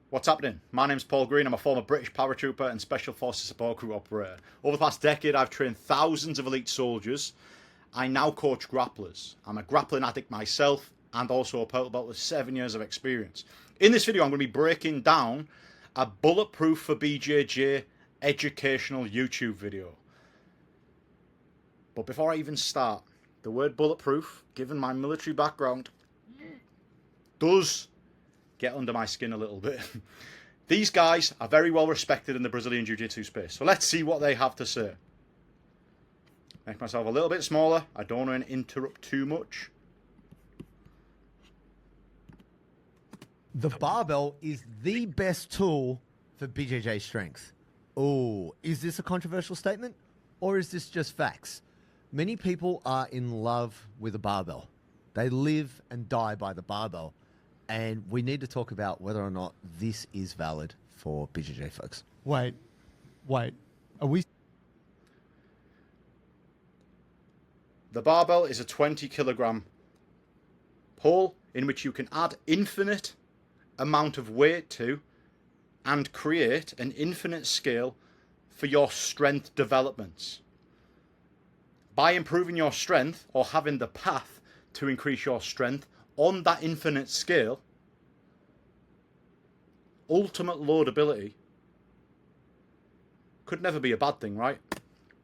What's happening? My name's Paul Green. I'm a former British Paratrooper and Special Forces Support Crew operator. Over the past decade, I've trained thousands of elite soldiers. I now coach grapplers. I'm a grappling addict myself and also a purple belt with 7 years of experience. In this video, I'm going to be breaking down a Bulletproof for BJJ educational YouTube video. But before I even start, the word bulletproof, given my military background, does get under my skin a little bit. These guys are very well respected in the Brazilian Jiu-Jitsu space, so let's see what they have to say. Make myself a little bit smaller. I don't want to interrupt too much. The barbell is the best tool for BJJ strength. Oh, is this a controversial statement or is this just facts? Many people are in love with a barbell. They live and die by the barbell. And we need to talk about whether or not this is valid for BJJ folks. Wait. Are we? The barbell is a 20 kilogram pole in which you can add infinite amount of weight to and create an infinite scale for your strength developments. By improving your strength or having the path to increase your strength on that infinite scale, ultimate loadability could never be a bad thing, right?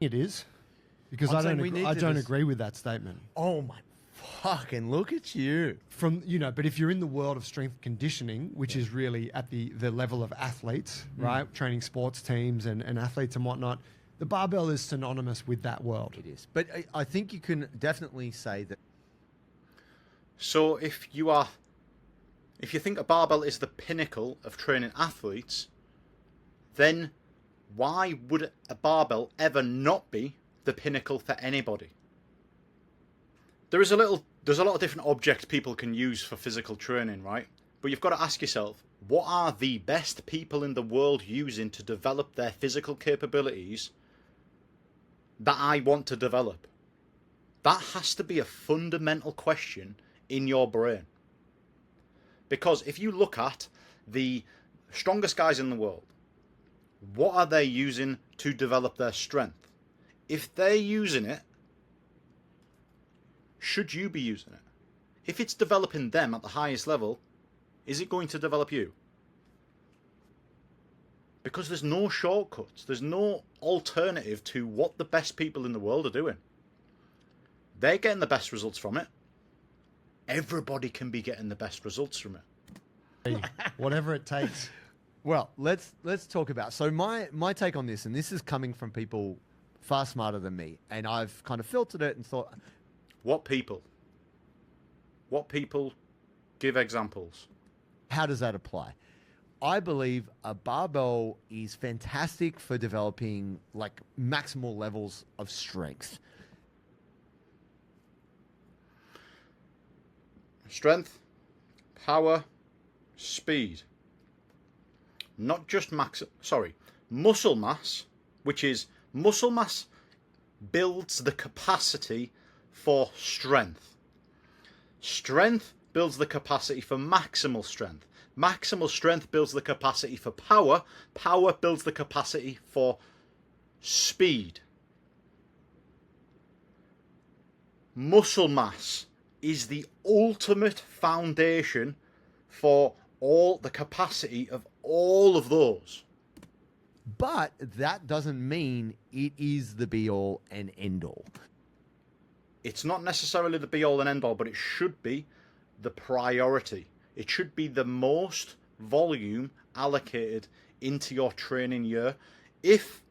It is. Because I don't agree with that statement. Oh my fucking, look at you. But if you're in the world of strength conditioning, which is really at the level of athletes, right? Training sports teams and athletes and whatnot, the barbell is synonymous with that world. It is. But I think you can definitely say that. So if you think a barbell is the pinnacle of training athletes, then why would a barbell ever not be the pinnacle for anybody? There's a lot of different objects people can use for physical training, right? But you've got to ask yourself, what are the best people in the world using to develop their physical capabilities that I want to develop? That has to be a fundamental question in your brain. Because if you look at the strongest guys in the world, what are they using to develop their strength? If they're using it, should you be using it? If it's developing them at the highest level, is it going to develop you? Because there's no shortcuts. There's no alternative to what the best people in the world are doing. They're getting the best results from it. Everybody can be getting the best results from it. Whatever it takes. Well, let's talk about. So my take on this, and this is coming from people far smarter than me, and I've kind of filtered it and thought, what people? What people? Give examples. How does that apply? I believe a barbell is fantastic for developing like maximal levels of strength. Strength, power, speed. Not just muscle mass, which is muscle mass builds the capacity for strength. Strength builds the capacity for maximal strength. Maximal strength builds the capacity for power. Power builds the capacity for speed. Muscle mass is the ultimate foundation for all the capacity of all of those. But that doesn't mean it is the be-all and end-all. It's not necessarily the be-all and end-all, but it should be the priority. It should be the most volume allocated into your training year if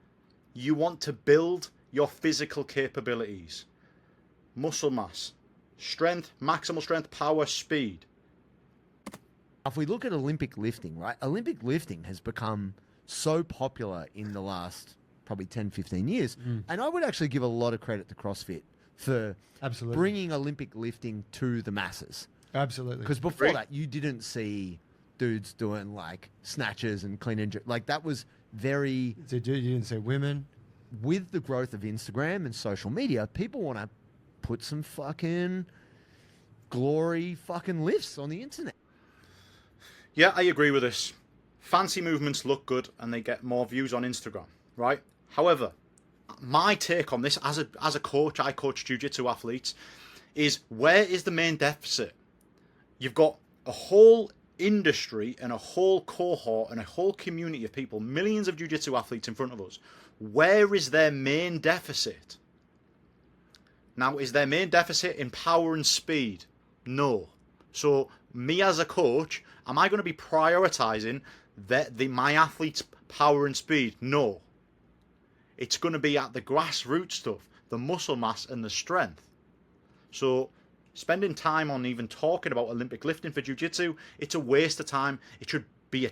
you want to build your physical capabilities. Muscle mass, strength, maximal strength, power, speed. If we look at Olympic lifting, right? Olympic lifting has become so popular in the last probably 10, 15 years. And I would actually give a lot of credit to CrossFit for bringing Olympic lifting to the masses. Absolutely. Because before that, you didn't see dudes doing like snatches and clean and jerk. Like that was very... You didn't say women? With the growth of Instagram and social media, people want to put some fucking glory fucking lifts on the internet. Yeah, I agree with this. fancy movements look good and they get more views on Instagram, right? However, my take on this as a coach, I coach jiu-jitsu athletes, is where is the main deficit? You've got a whole industry and a whole cohort and a whole community of people, millions of jiu-jitsu athletes in front of us. Where is their main deficit? Now, is their main deficit in power and speed? No. So, me as a coach, am I going to be prioritizing my athletes' power and speed? No. It's going to be at the grassroots stuff, the muscle mass and the strength. So, spending time on even talking about Olympic lifting for jiu-jitsu, it's a waste of time. It should be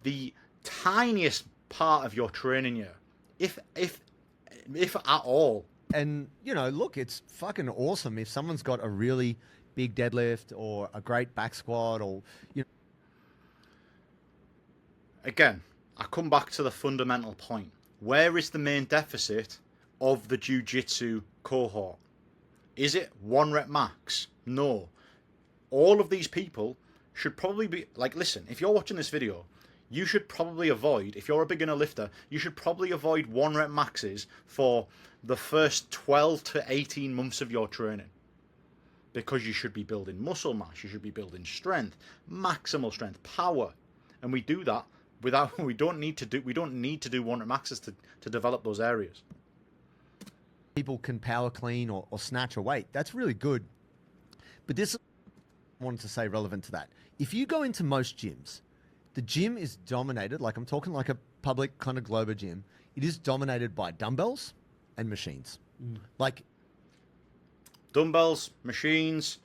the tiniest part of your training year, if at all. And, you know, look, it's fucking awesome if someone's got a really big deadlift or a great back squat or, you know. Again, I come back to the fundamental point. Where is the main deficit of the jiu-jitsu cohort? Is it 1 rep max? No. All of these people should probably be, like, listen, if you're watching this video, you should probably avoid, if you're a beginner lifter, you should probably avoid 1 rep maxes for the first 12 to 18 months of your training. Because you should be building muscle mass, you should be building strength, maximal strength, power. And we do that without, we don't need to do 1 rep maxes to develop those areas. People can power clean or snatch a weight. That's really good. But this I wanted to say relevant to that. If you go into most gyms, the gym is dominated, like I'm talking like a public kind of Globo gym, it is dominated by dumbbells and machines. Like dumbbells, machines.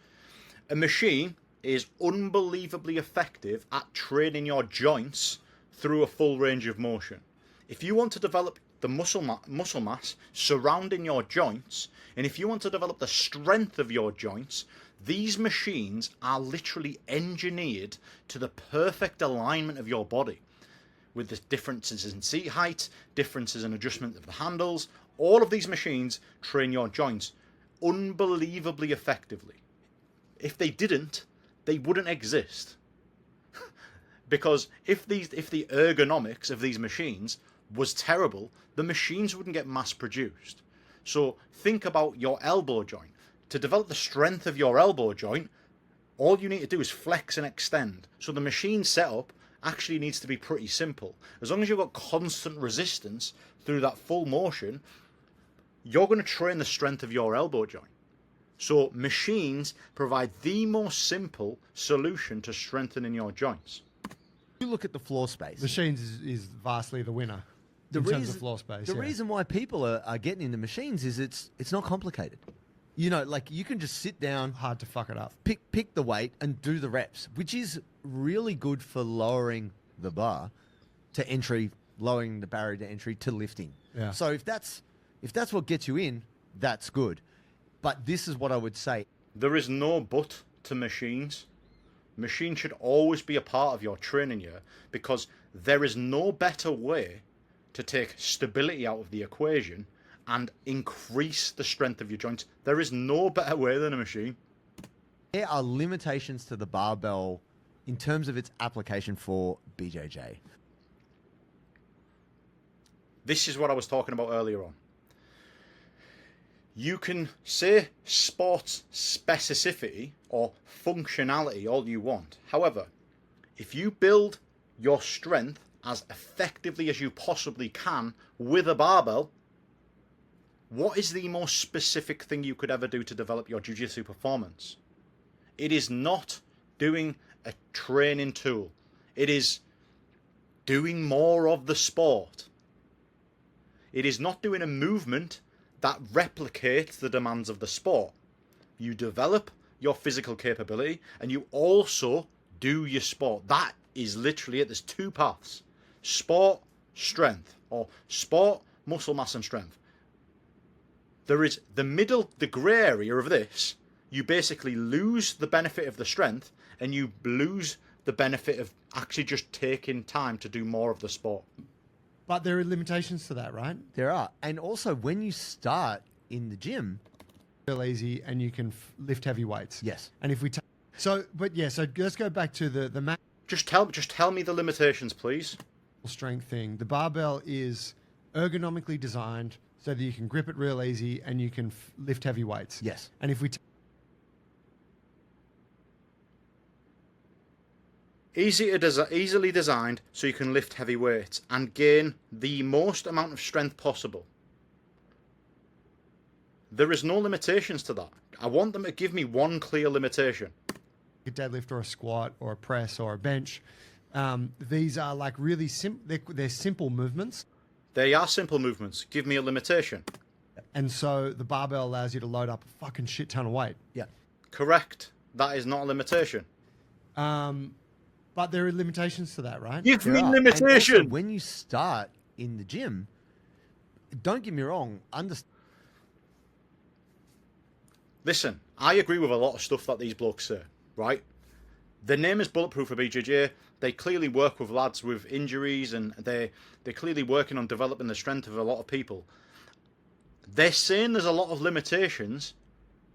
A machine is unbelievably effective at training your joints through a full range of motion. If you want to develop the muscle mass surrounding your joints, and if you want to develop the strength of your joints, these machines are literally engineered to the perfect alignment of your body, with the differences in seat height, differences in adjustment of the handles. All of these machines train your joints unbelievably effectively. If they didn't, they wouldn't exist. Because if the ergonomics of these machines was terrible, the machines wouldn't get mass produced. So think about your elbow joint. To develop the strength of your elbow joint, all you need to do is flex and extend. So the machine setup actually needs to be pretty simple. As long as you've got constant resistance through that full motion, you're going to train the strength of your elbow joint. So machines provide the most simple solution to strengthening your joints. you look at the floor space. Machines is vastly the winner in terms of floor space. The reason why people are getting into machines is it's not complicated. You know, like you can just sit down, hard to fuck it up. pick the weight and do the reps, which is really good for lowering the bar to entry, lowering the barrier to entry to lifting. Yeah. So if that's what gets you in, that's good. But this is what I would say. There is no but to machines. Machines should always be a part of your training year because there is no better way to take stability out of the equation and increase the strength of your joints. There is no better way than a machine. There are limitations to the barbell in terms of its application for BJJ. This is what I was talking about earlier on. You can say sports specificity or functionality all you want. However, if you build your strength as effectively as you possibly can with a barbell, what is the most specific thing you could ever do to develop your jiu-jitsu performance? It is not doing a training tool. It is doing more of the sport. It is not doing a movement that replicates the demands of the sport. You develop your physical capability and you also do your sport. That is literally it. There's two paths. Sport, strength, or sport, muscle mass and strength. There is the grey area of this. You basically lose the benefit of the strength and you lose the benefit of actually just taking time to do more of the sport. But there are limitations to that, right? There are. And also when you start in the gym, Real easy, and you can lift heavy weights. yes. And if we so let's go back to the Just tell me the limitations, please. Strength thing. The barbell is ergonomically designed so that you can grip it real easy and you can lift heavy weights. Yes. And if we Easily designed so you can lift heavy weights and gain the most amount of strength possible. There is no limitations to that. I want them to give me one clear limitation. a deadlift or a squat or a press or a bench, these are like really they're simple movements. They are simple movements. Give me a limitation. And so the barbell allows you to load up a fucking shit ton of weight. Yeah. Correct. That is not a limitation. But there are limitations to that, right? Give me And also, limitation. when you start in the gym, don't get me wrong, Listen, I agree with a lot of stuff that these blokes say, right? The name is Bulletproof for BJJ. They clearly work with lads with injuries, and they're clearly working on developing the strength of a lot of people. They're saying there's a lot of limitations,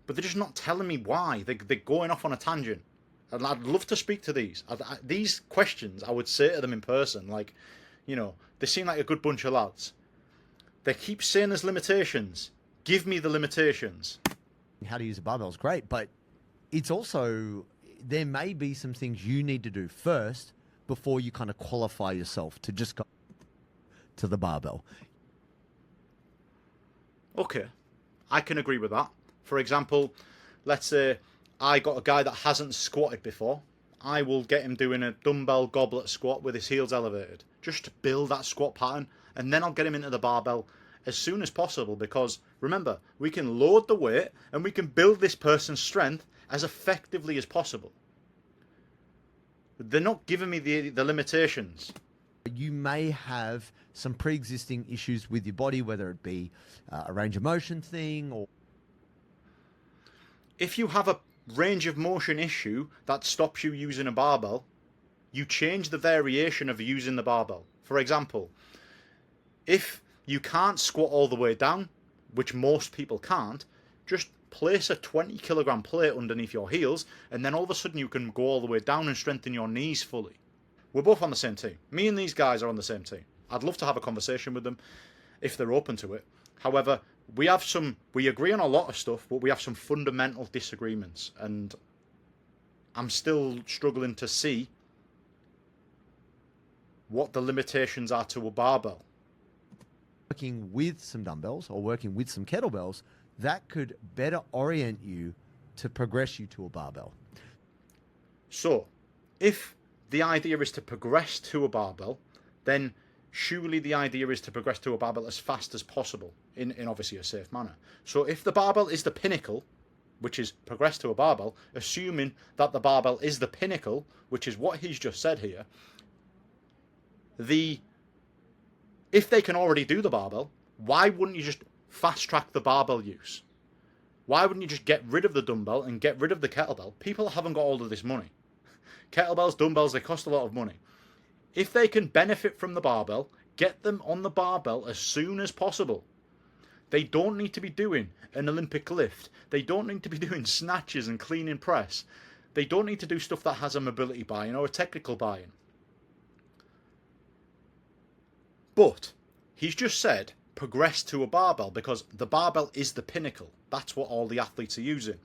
but they're just not telling me why. They're going off on a tangent. And I'd love to speak to these. These questions, I would say to them in person. Like, you know, they seem like a good bunch of lads. They keep saying there's limitations. Give me the limitations. how to use a barbell is great, but it's also, there may be some things you need to do first before you kind of qualify yourself to just go to the barbell. Okay, I can agree with that. For example, let's say I got a guy that hasn't squatted before. I will get him doing a dumbbell goblet squat with his heels elevated, just to build that squat pattern, and then I'll get him into the barbell as soon as possible, because remember, we can load the weight and we can build this person's strength as effectively as possible. They're not giving me the limitations. You may have some pre-existing issues with your body, whether it be a range of motion thing or... If you have a range of motion issue that stops you using a barbell, you change the variation of using the barbell. For example, if you can't squat all the way down, which most people can't, just place a 20 kilogram plate underneath your heels, and then all of a sudden you can go all the way down and strengthen your knees fully. We're both on the same team. Me and these guys are on the same team. I'd love to have a conversation with them if they're open to it. However, we agree on a lot of stuff, but we have some fundamental disagreements, and I'm still struggling to see what the limitations are to a barbell. Working with some dumbbells or working with some kettlebells, that could better orient you to progress you to a barbell. So, if the idea is to progress to a barbell, then surely the idea is to progress to a barbell as fast as possible in obviously a safe manner. So if the barbell is the pinnacle, which is progress to a barbell, assuming that the barbell is the pinnacle, which is what he's just said here, if they can already do the barbell, why wouldn't you just fast track the barbell use? Why wouldn't you just get rid of the dumbbell and get rid of the kettlebell? People haven't got all of this money. Kettlebells, dumbbells, they cost a lot of money. If they can benefit from the barbell, get them on the barbell as soon as possible. They don't need to be doing an Olympic lift. They don't need to be doing snatches and clean and press. They don't need to do stuff that has a mobility buy-in or a technical buy-in. But he's just said progress to a barbell because the barbell is the pinnacle. That's what all the athletes are using.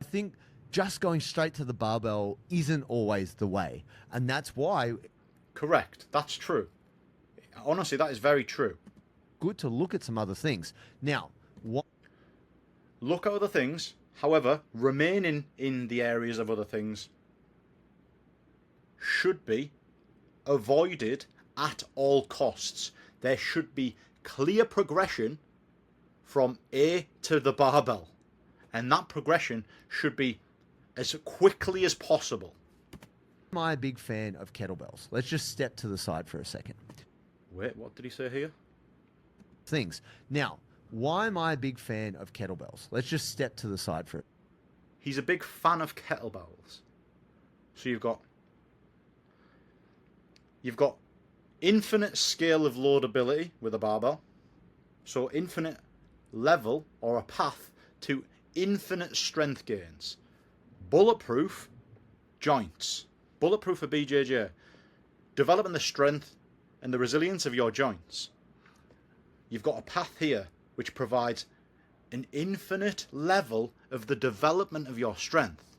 I think just going straight to the barbell isn't always the way. And that's why... Correct. That's true. Honestly, that is very true. Good to look at some other things. Now, what... Look at other things. However, remaining in the areas of other things should be avoided at all costs. There should be clear progression from A to the barbell. And that progression should be as quickly as possible. I'm a big fan of kettlebells. Let's just step to the side for a second. Wait, what did he say here? Things. Now, why am I a big fan of kettlebells? Let's just step to the side for it. He's a big fan of kettlebells. So you've got infinite scale of loadability with a barbell. So infinite level or a path to infinite strength gains. Bulletproof joints. Bulletproof for BJJ. Developing the strength and the resilience of your joints. You've got a path here which provides an infinite level of the development of your strength.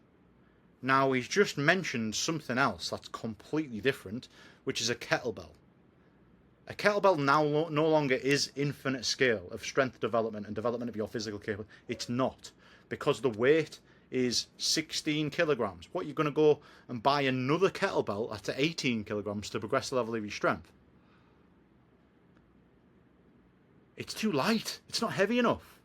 Now, he's just mentioned something else that's completely different, which is a kettlebell. A kettlebell now no longer is infinite scale of strength development and development of your physical capability. It's not, because the weight is 16 kilograms. What, you're going to go and buy another kettlebell at 18 kilograms to progress the level of your strength? It's too light. It's not heavy enough.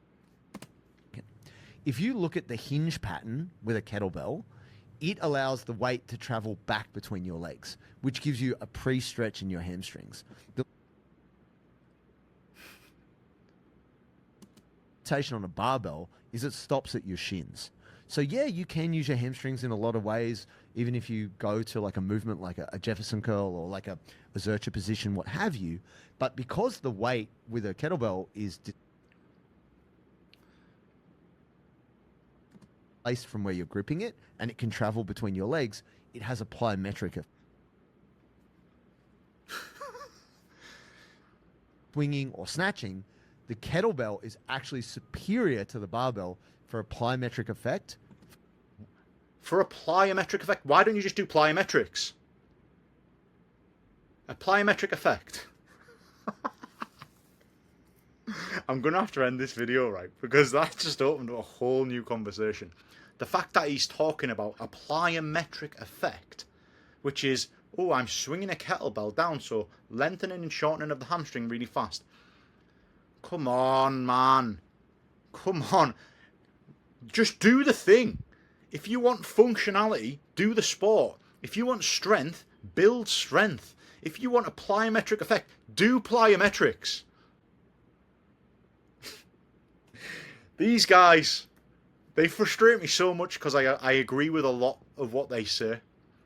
If you look at the hinge pattern with a kettlebell, it allows the weight to travel back between your legs, which gives you a pre-stretch in your hamstrings. The limitation on a barbell is it stops at your shins. So yeah, you can use your hamstrings in a lot of ways, even if you go to like a movement like a Jefferson curl or like a Zercher position, what have you. But because the weight with a kettlebell is placed from where you're gripping it and it can travel between your legs, it has a plyometric effect. Swinging or snatching, the kettlebell is actually superior to the barbell for a plyometric effect. For a plyometric effect? Why don't you just do plyometrics? A plyometric effect. I'm going to have to end this video, right? Because that just opened up a whole new conversation. The fact that he's talking about a plyometric effect, which is, oh, I'm swinging a kettlebell down, so lengthening and shortening of the hamstring really fast. Come on, man. Come on. Just do the thing. If you want functionality, do the sport. If you want strength, build strength. If you want a plyometric effect, do plyometrics. These guys, they frustrate me so much because I agree with a lot of what they say.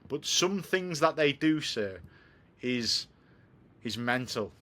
But some things that they do say is mental.